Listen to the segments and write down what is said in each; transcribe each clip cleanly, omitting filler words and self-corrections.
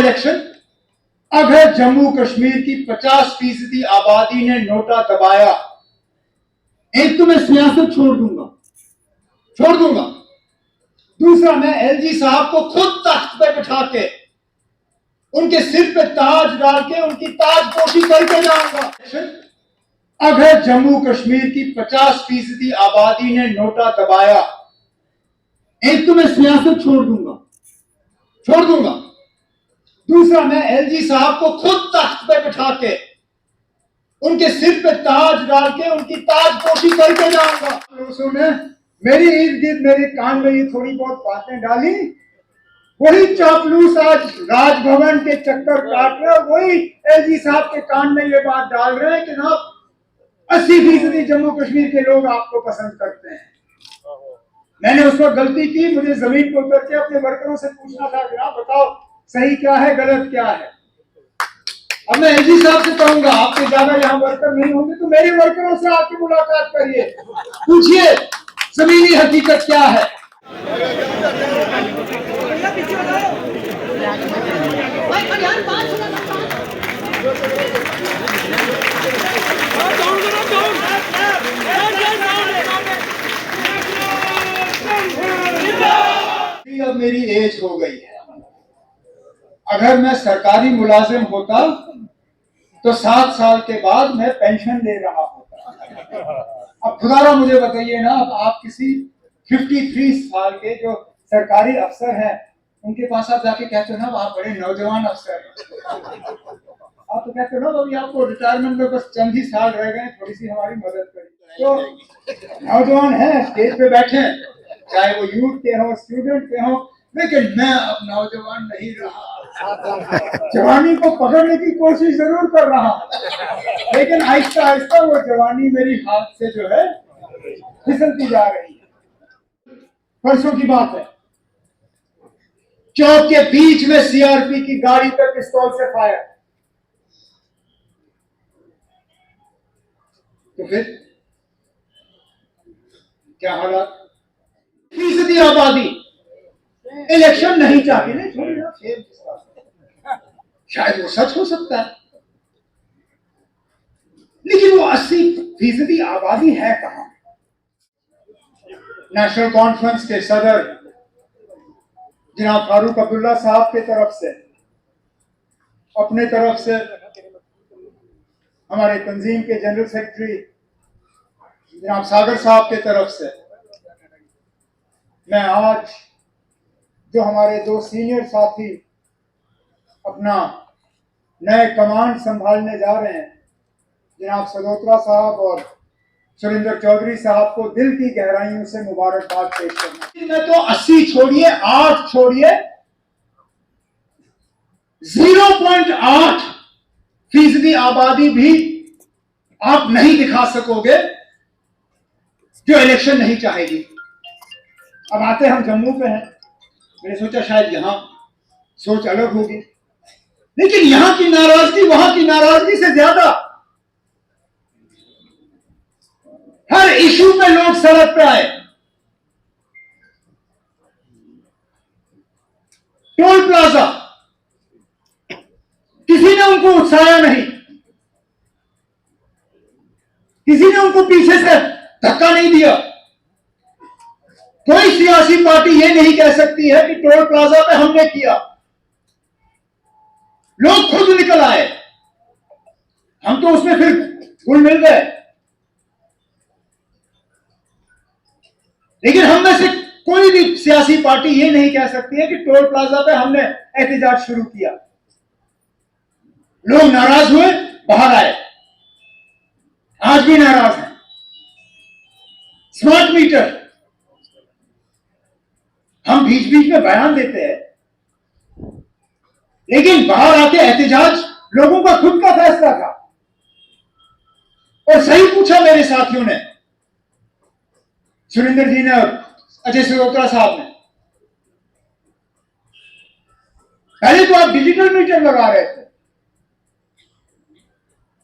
Election, अगर जम्मू कश्मीर की 50% आबादी ने नोटा दबाया, एक तो मैं सियासत छोड़ दूंगा। दूसरा, मैं एलजी साहब को खुद तख्त पे बिठा के उनके सिर पे ताज डाल के उनकी ताजपोशी करके जाऊंगा। अगर जम्मू कश्मीर की 50% आबादी ने नोटा दबाया, एक तो मैं सियासत छोड़ दूंगा। दूसरा, मैं एलजी साहब को खुद तख्त पे बिठा के उनके सिर पे ताज डाल के उनकी ताजपोशी करके जाऊंगा। दोस्तों ने मेरी इर्द गिर्द मेरे कान में ये थोड़ी बहुत बातें डाली, वही चापलूस आज राजभवन के चक्कर काट रहे और वही एलजी साहब के कान में ये बात डाल रहे हैं कि ना 80% जम्मू कश्मीर के लोग आपको पसंद करते हैं। मैंने उस वक्त गलती की, मुझे जमीन पर उतर के अपने वर्करों से पूछना था कि आप बताओ सही क्या है गलत क्या है। अब मैं एलजी साहब से कहूंगा, आपके ज्यादा यहाँ वर्कर नहीं होंगे तो मेरे वर्करों से आके मुलाकात करिए, पूछिए जमीनी हकीकत क्या है। अब मेरी एज हो गई है, अगर मैं सरकारी मुलाजिम होता तो 7 साल के बाद मैं पेंशन ले रहा होता। अब खुदारा मुझे बताइए ना, अब आप किसी 53 साल के जो सरकारी अफसर हैं उनके पास आप जाके कहते हो ना आप बड़े नौजवान अफसर हैं, आप तो कहते हो ना अभी आपको रिटायरमेंट में बस चंद ही साल रह गए, थोड़ी सी हमारी मदद करिए। तो नौजवान हैं, स्टेज पे बैठे, चाहे वो यूथ के हो स्टूडेंट के हो, लेकिन मैं अब नौजवान नहीं रहा। जवानी को पकड़ने की कोशिश जरूर कर रहा हूं, लेकिन आहिस्ता आहिस्ता वो जवानी मेरी हाथ से जो है फिसलती जा रही है। परसों की बात है, चौक के बीच में सीआरपी की गाड़ी पर पिस्तौल से फायर, तो फिर क्या हालात। 50% आबादी इलेक्शन नहीं चाहती, नहीं छोड़िए, शायद वो सच हो सकता है, लेकिन वो 80% आबादी है कहां। नेशनल कॉन्फ्रेंस के सदर जनाब फारूक अब्दुल्ला साहब के तरफ से, अपने तरफ से हमारे तंजीम के जनरल सेक्रेटरी जनाब सागर साहब के तरफ से, मैं आज जो हमारे 2 सीनियर साथी अपना नए कमांड संभालने जा रहे हैं, जनाब सलोत्रा साहब और सुरेंद्र चौधरी साहब को दिल की गहराइयों से मुबारकबाद पेश करना। मैं तो 80 छोड़िए, 8 छोड़िए, 0.8% आबादी भी आप नहीं दिखा सकोगे जो इलेक्शन नहीं चाहेगी। अब आते हम जम्मू पे हैं, मैंने सोचा शायद यहां सोच अलग होगी, लेकिन यहां की नाराजगी वहां की नाराजगी से ज्यादा, हर इशू पे लोग सड़क पे आए। टोल प्लाजा, किसी ने उनको उत्साया नहीं, किसी ने उनको पीछे से धक्का नहीं दिया। कोई सियासी पार्टी ये नहीं कह सकती है कि टोल प्लाजा पे हमने किया, लोग खुद निकल आए, हम तो उसमें फिर घुल मिल गए। लेकिन हम में से कोई भी सियासी पार्टी ये नहीं कह सकती है कि टोल प्लाजा पे हमने एहतजाज शुरू किया। लोग नाराज हुए, बाहर आए, आज भी नाराज हैं। स्मार्ट मीटर, हम बीच बीच में बयान देते हैं, लेकिन बाहर आके एहतजाज लोगों का खुद का फैसला था। और सही पूछा मेरे साथियों ने, सुरेंद्र जी ने और अजय सलोत्रा साहब ने, पहले तो आप डिजिटल मीटर लगा रहे थे,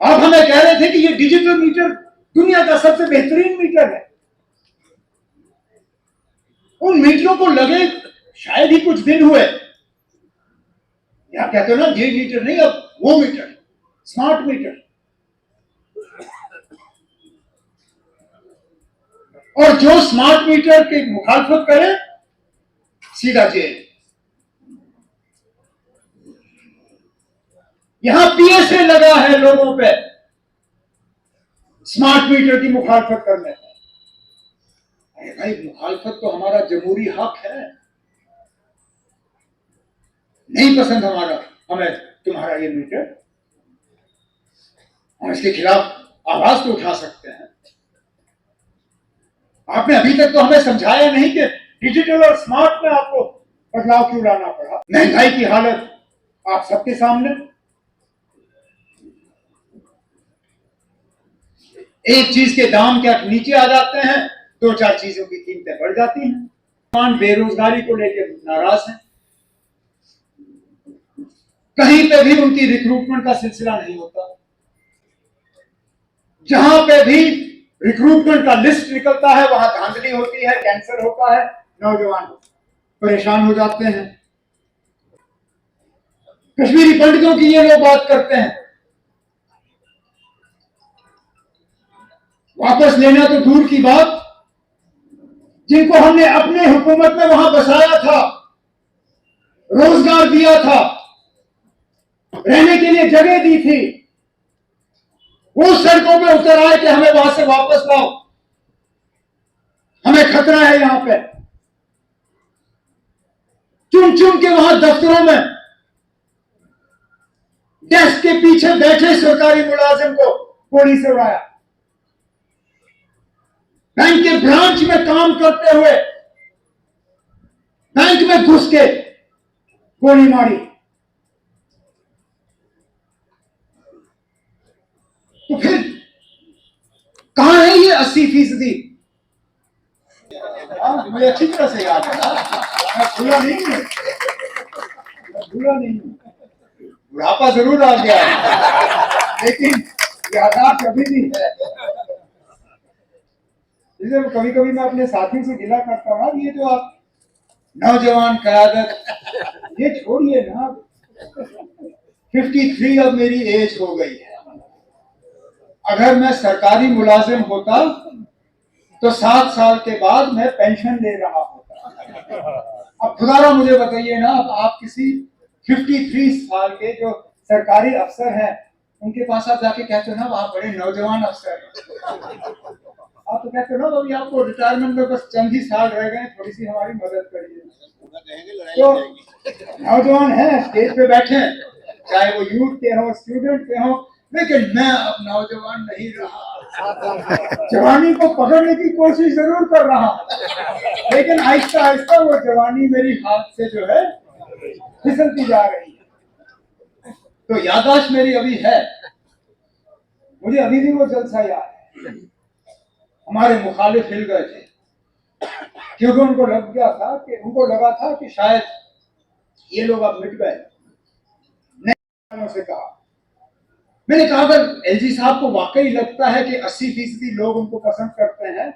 आप हमें कह रहे थे कि ये डिजिटल मीटर दुनिया का सबसे बेहतरीन मीटर है। उन मीटरों को लगे शायद ही कुछ दिन हुए, यहाँ कहते हो ना ये मीटर नहीं, अब वो मीटर, स्मार्ट मीटर। और जो स्मार्ट मीटर की मुखालफत करे सीधा जेल। यहां पीएसए लगा है लोगों पे स्मार्ट मीटर की मुखालफत करने पर। अरे भाई, मुखालफत तो हमारा जमहूरी हक है। नहीं पसंद हमें तुम्हारा ये मीटर, हम इसके खिलाफ आवाज तो उठा सकते हैं। आपने अभी तक तो हमें समझाया नहीं कि डिजिटल और स्मार्ट में आपको बदलाव क्यों लाना पड़ा। महंगाई की हालत आप सबके सामने। एक चीज के दाम क्या नीचे आ जाते हैं, दो चार चीजों की कीमतें बढ़ जाती हैं। किसान बेरोजगारी को लेकर नाराज हैं। कहीं पे भी उनकी रिक्रूटमेंट का सिलसिला नहीं होता। जहां पे भी रिक्रूटमेंट का लिस्ट निकलता है वहां धांधली होती है, कैंसर होता है, नौजवान परेशान हो जाते हैं। कश्मीरी पंडितों की ये लोग बात करते हैं, वापस लेना तो दूर की बात, जिनको हमने अपने हुकूमत में वहां बसाया था, रोजगार दिया था, रहने के लिए जगह दी थी, वो सड़कों में उतर आए कि हमें वहां से वापस लाओ, हमें खतरा है। यहां पे चुन चुन के वहां दफ्तरों में डेस्क के पीछे बैठे सरकारी मुलाजिम को गोली से उड़ाया। बैंक के ब्रांच में काम करते हुए बैंक में घुस के गोली मारी। तो फिर कहां है ये 80%? मुझे अच्छी तरह से याद है, मैं भूला नहीं हूं, बुढ़ापा जरूर आ गया लेकिन यादाश्त अभी भी है। इसलिए कभी कभी मैं अपने साथियों से गिला करता हूँ, ये जो आप नौजवान क़यादत ये छोड़िए ना। 53 अब मेरी एज हो गई है। अगर मैं सरकारी मुलाजिम होता तो 7 साल के बाद मैं पेंशन ले रहा होता। अब खुदारा मुझे बताइए ना, अब आप किसी 53 साल के जो सरकारी अफसर हैं उनके पास आप जाके कहते हो ना आप बड़े नौजवान अफसर हैं, आप तो कहते हो ना अभी आपको रिटायरमेंट में बस चंद ही साल रह गए, थोड़ी सी हमारी मदद करिए। तो नौजवान हैं स्टेज पे बैठे, चाहे वो यूथ के हो स्टूडेंट के हो, लेकिन मैं अब नौजवान नहीं रहा। जवानी को पकड़ने की कोशिश जरूर कर रहा हूं, लेकिन आहिस्ता आहिस्ता वो जवानी मेरी हाथ से जो है फिसलती जा रही है। तो याददाश्त मेरी अभी है, मुझे अभी भी वो जलसा याद है। हमारे मुखालिफ हिल गए थे क्योंकि उनको लगा था कि शायद ये लोग अब मिट गए। से कहा, मैंने कहा अगर एलजी साहब को वाकई लगता है कि 80% लोग उनको पसंद करते हैं,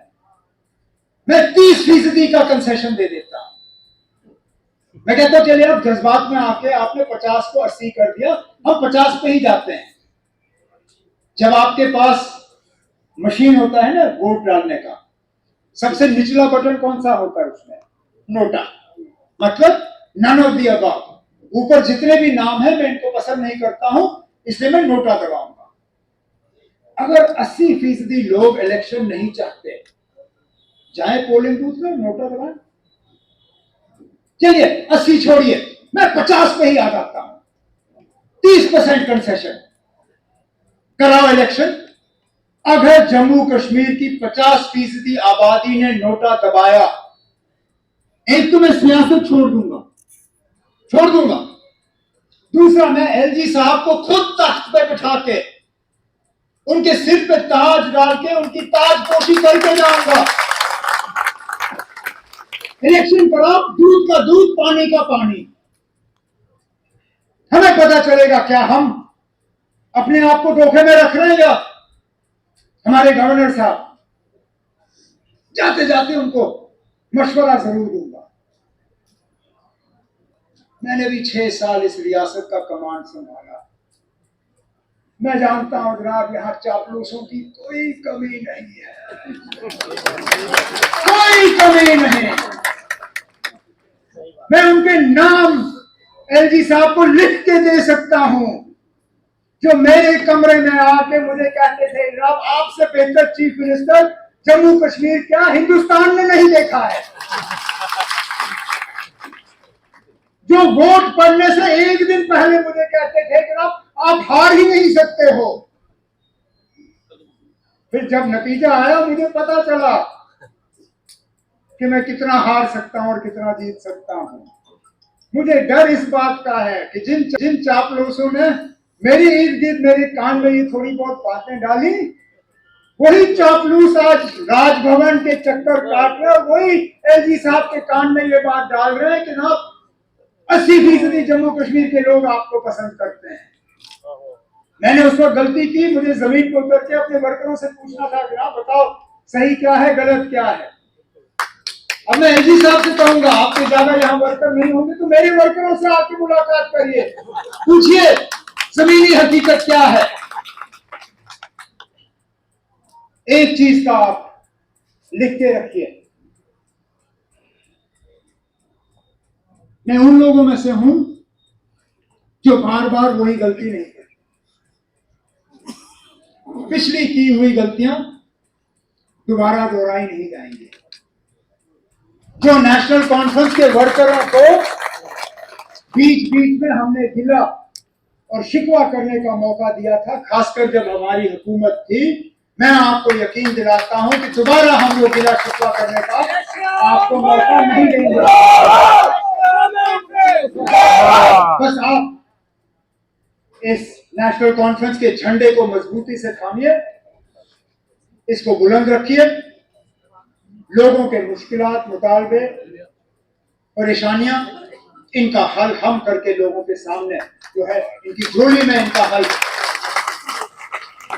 मैं 30% का कंसेशन दे देता हूं। मैं कहता हूं चलिए अब जज्बात में आके आपने 50 को 80 कर दिया, हम 50 पे ही जाते हैं। जब आपके पास मशीन होता है ना वोट डालने का, सबसे निचला बटन कौन सा होता है उसमें? नोटा, मतलब नन ऑफ द अबव। ऊपर जितने भी नाम है मैं इनको पसंद नहीं करता हूं, इसलिए मैं नोटा दबाऊंगा। अगर 80% लोग इलेक्शन नहीं चाहते, जाए पोलिंग बूथ में नोटा दबाएं। चलिए 80 छोड़िए, मैं 50 पे ही आ जाता हूं। 30% कंसेशन कराओ इलेक्शन। अगर जम्मू कश्मीर की 50% आबादी ने नोटा दबाया, एक तो मैं सियासत छोड़ दूंगा। दूसरा, मैं एलजी साहब को खुद तख्त पे बिठा के उनके सिर पे ताज डाल के उनकी ताजपोशी करके जाऊंगा। इलेक्शन कराओ, दूध का दूध पानी का पानी। हमें पता चलेगा क्या हम अपने आप को धोखे में रख रहे हैं या हमारे गवर्नर साहब। जाते जाते उनको मशवरा जरूर दूंगा, मैंने भी 6 साल इस रियासत का कमांड संभाला। मैं जानता हूं जनाब, यहाँ चापलूसों की कोई कमी नहीं है, कोई कमी नहीं। मैं उनके नाम एलजी साहब को लिख के दे सकता हूं, जो मेरे कमरे में आके मुझे कहते थे जनाब आपसे बेहतर चीफ मिनिस्टर जम्मू कश्मीर क्या हिंदुस्तान में नहीं देखा है। जो वोट पड़ने से एक दिन पहले मुझे कहते थे जनाब आप हार ही नहीं सकते हो। फिर जब नतीजा आया मुझे पता चला कि मैं कितना हार सकता हूं और कितना जीत सकता हूं। मुझे डर इस बात का है कि जिन चापलूसों ने मेरी इर्द गिर्द मेरे कान में ये थोड़ी बहुत बातें डाली, वही चापलूस आज राजभवन के चक्कर काट रहे, वही एलजी साहब के कान में ये बात डाल रहे हैं कि ना 80% जम्मू कश्मीर के लोग आपको पसंद करते हैं। मैंने उस वक्त गलती की, मुझे जमीन पर उतर के अपने वर्करों से पूछना था कि आप बताओ सही क्या है गलत क्या है। अब मैं एलजी साहब से कहूंगा आपसे ज्यादा यहाँ वर्कर नहीं होंगे तो मेरे वर्करों से आके मुलाकात करिए, पूछिए जमीनी हकीकत क्या है। एक चीज का आप लिख के रखिए, मैं उन लोगों में से हूं जो बार बार वही गलती नहीं करते। पिछली की हुई गलतियां दोबारा दोहराई नहीं जाएंगी। जो नेशनल कॉन्फ्रेंस के वर्करों को बीच बीच में हमने गिला और शिकवा करने का मौका दिया था, खासकर जब हमारी हुकूमत थी, मैं आपको यकीन दिलाता हूं कि दोबारा हम लोग गिला शिकवा करने का आपको मौका नहीं देंगे। बस आप इस नेशनल कॉन्फ्रेंस के झंडे को मजबूती से थामिए, इसको बुलंद रखिए, लोगों के मुश्किलात, मुतालबे, परेशानियां, इनका हल हम करके लोगों के सामने जो है इनकी झोली में इनका हल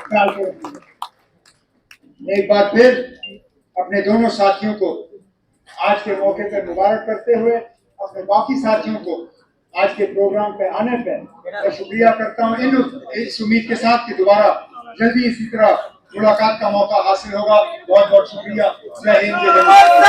डाल के रखेंगे। एक बार फिर अपने दोनों साथियों को आज के मौके पर मुबारक करते हुए अपने बाकी साथियों को आज के प्रोग्राम पे आने पे मैं शुक्रिया करता हूं, इस उम्मीद के साथ कि दोबारा जल्दी इसी तरह मुलाकात का मौका हासिल होगा। बहुत बहुत शुक्रिया। जय हिंद, जय भारत।